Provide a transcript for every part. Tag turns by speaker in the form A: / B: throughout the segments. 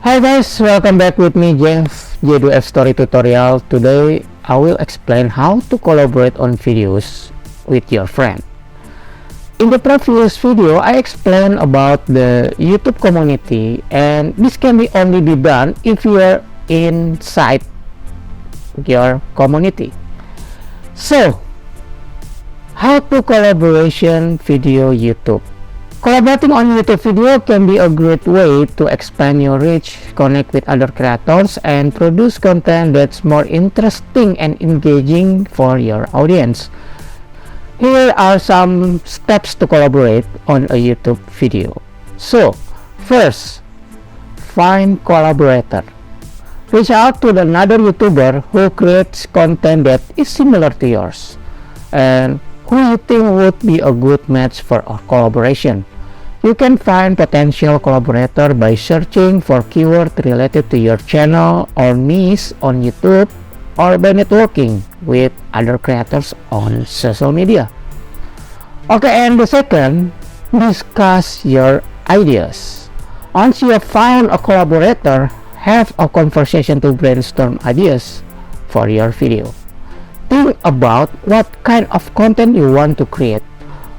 A: Hi guys, welcome back with me Jeff J2F Story Tutorial. Today I will explain how to collaborate on videos with your friend. In the previous video I explained about the YouTube community, and this can only be done if you are inside your community. So, how to collaboration video YouTube? Collaborating on YouTube video can be a great way to expand your reach, connect with other creators, and produce content that's more interesting and engaging for your audience. Here are some steps to collaborate on a YouTube video. So, first, find collaborator. Reach out to another YouTuber who creates content that is similar to yours, and who you think would be a good match for a collaboration. You can find potential collaborator by searching for keywords related to your channel or niche on YouTube, or by networking with other creators on social media. Okay, and the second, discuss your ideas. Once you have found a collaborator, have a conversation to brainstorm ideas for your video. Think about what kind of content you want to create,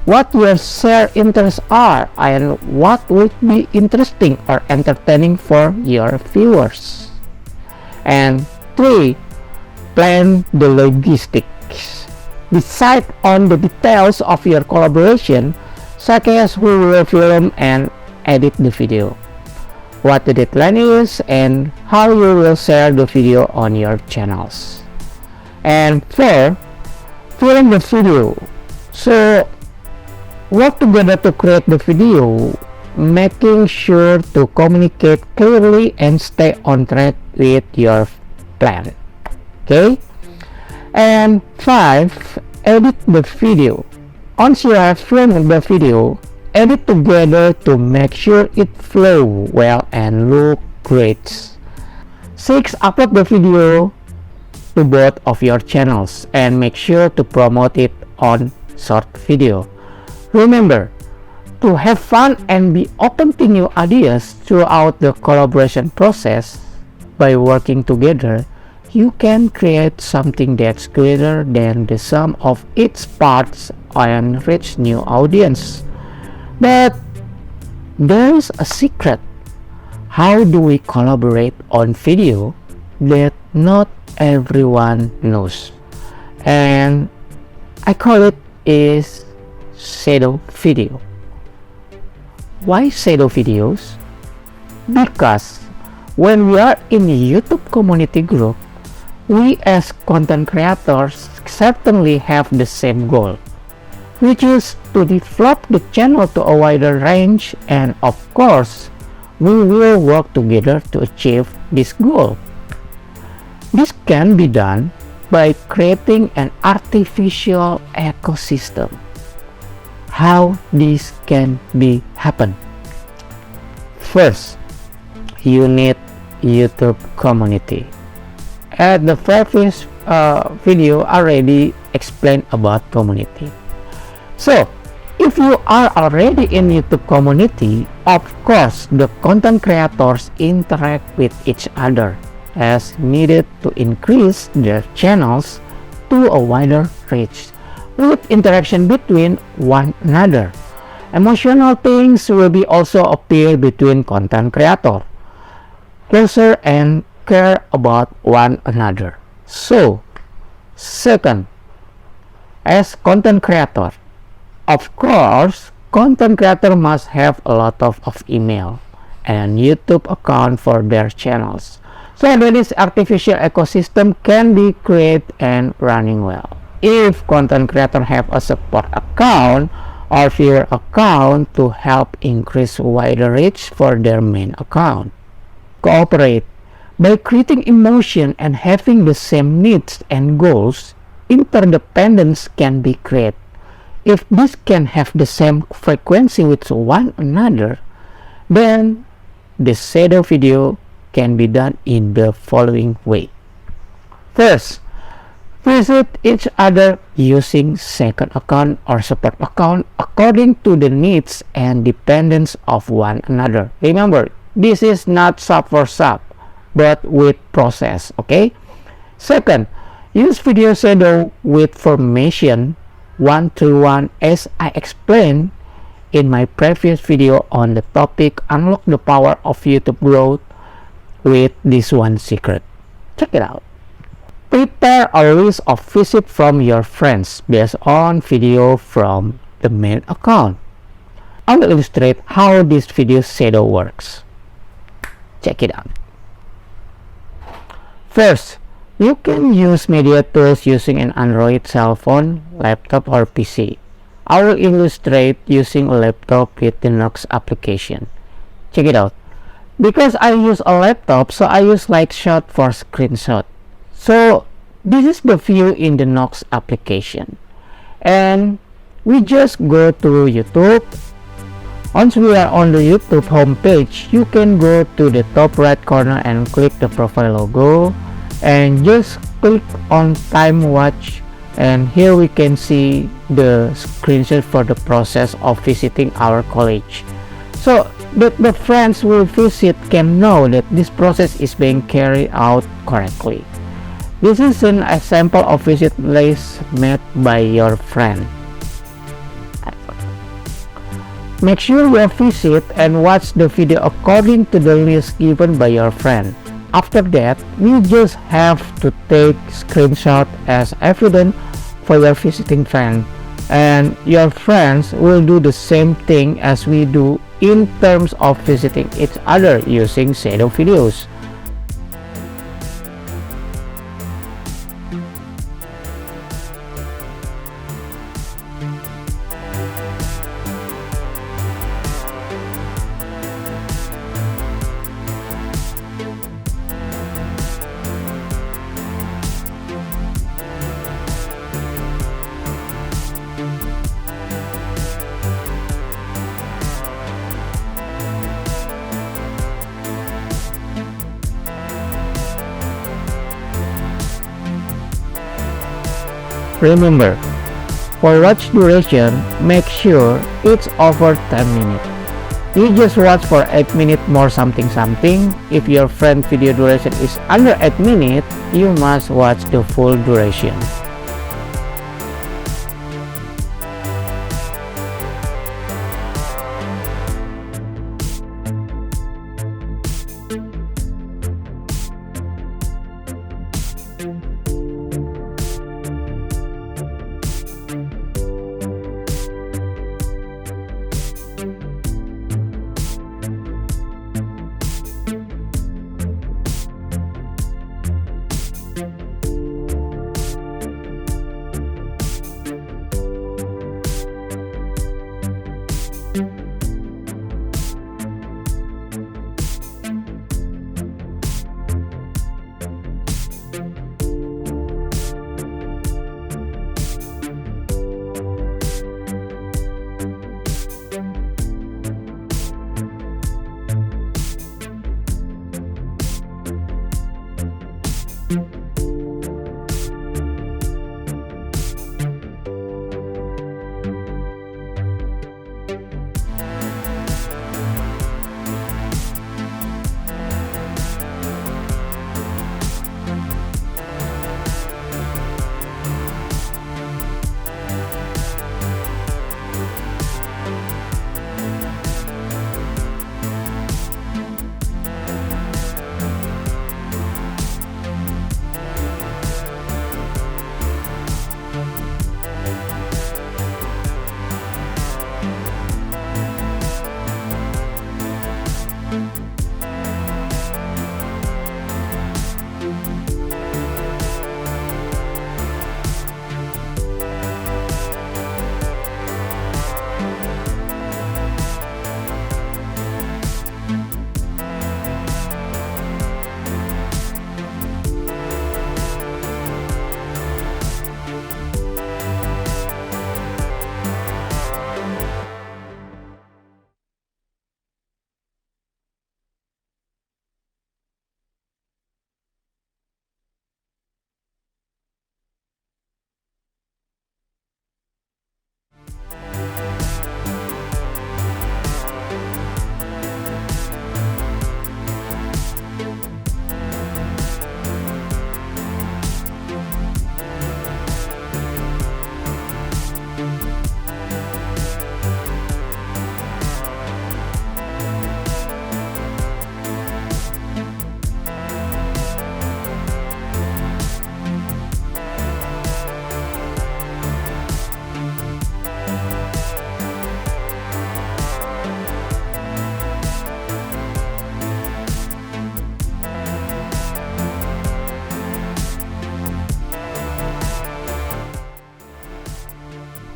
A: what your shared interests are, and what would be interesting or entertaining for your viewers. And 3. Plan the logistics. Decide on the details of your collaboration, such as who will film and edit the video, what the deadline is, and how you will share the video on your channels. And 4. Film the video. So, work together to create the video, making sure to communicate clearly and stay on track with your plan. Okay? And 5. Edit the video. Once you have filmed the video, edit together to make sure it flows well and look great. 6. Upload the video to both of your channels and make sure to promote it on short video. Remember to have fun and be open to new ideas throughout the collaboration process. By working together, you can create something that's greater than the sum of its parts and reach new audience. But there's a secret. How do we collaborate on video that not everyone knows? And I call it is shadow video. Why shadow videos? Because when we are in a YouTube community group, we as content creators certainly have the same goal, which is to develop the channel to a wider range, and of course, we will work together to achieve this goal. This can be done by creating an artificial ecosystem. How this can be happen? First, you need YouTube community. At the previous video, I already explained about community. So, if you are already in YouTube community, of course, the content creators interact with each other as needed to increase their channels to a wider reach, with interaction between one another. Emotional things will be also appear between content creator, closer and care about one another. So, second, as content creator, of course, content creator must have a lot of email and YouTube account for their channels, so that this artificial ecosystem can be created and running well. If content creator have a support account or viewer account to help increase wider reach for their main account. Cooperate. By creating emotion and having the same needs and goals, interdependence can be created. If this can have the same frequency with one another, then the shadow video can be done in the following way. First, visit each other using second account or support account according to the needs and dependence of one another. Remember, this is not sub for sub, but with process, okay? Second, use video shadow with formation 1-to-1 as I explained in my previous video on the topic unlock the power of YouTube growth with this one secret. Check it out. Prepare a list of visits from your friends based on video from the main account. I will illustrate how this video shadow works. Check it out. First, you can use media tools using an Android cell phone, laptop, or PC. I will illustrate using a laptop with the Nox application. Check it out. Because I use a laptop, so I use Lightshot for screenshot. So this is the view in the Nox application. And we just go to YouTube. Once we are on the YouTube homepage, you can go to the top right corner and click the profile logo and just click on time watch, and here we can see the screenshot for the process of visiting our college, so that the friends will visit can know that this process is being carried out correctly. This is an example of visit list made by your friend. Make sure you visit and watch the video according to the list given by your friend. After that, we just have to take screenshot as evidence for your visiting friend, and your friends will do the same thing as we do in terms of visiting each other using shadow videos. Remember, for watch duration, make sure it's over 10 minutes. You just watch for 8 minutes more something. If your friend video duration is under 8 minutes, you must watch the full duration.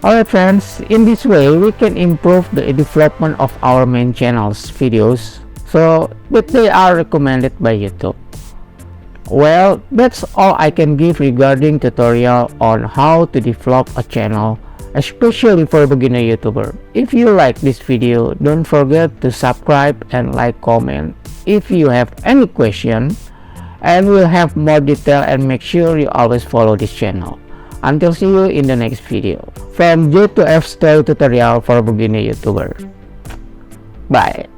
A: Alright friends, in this way we can improve the development of our main channel's videos so that they are recommended by YouTube. Well, that's all I can give regarding tutorial on how to develop a channel, especially for beginner YouTuber. If you like this video, don't forget to subscribe and like, comment if you have any question, and we'll have more detail, and make sure you always follow this channel. Until see you in the next video. From J to F style tutorial for beginner YouTuber. Bye.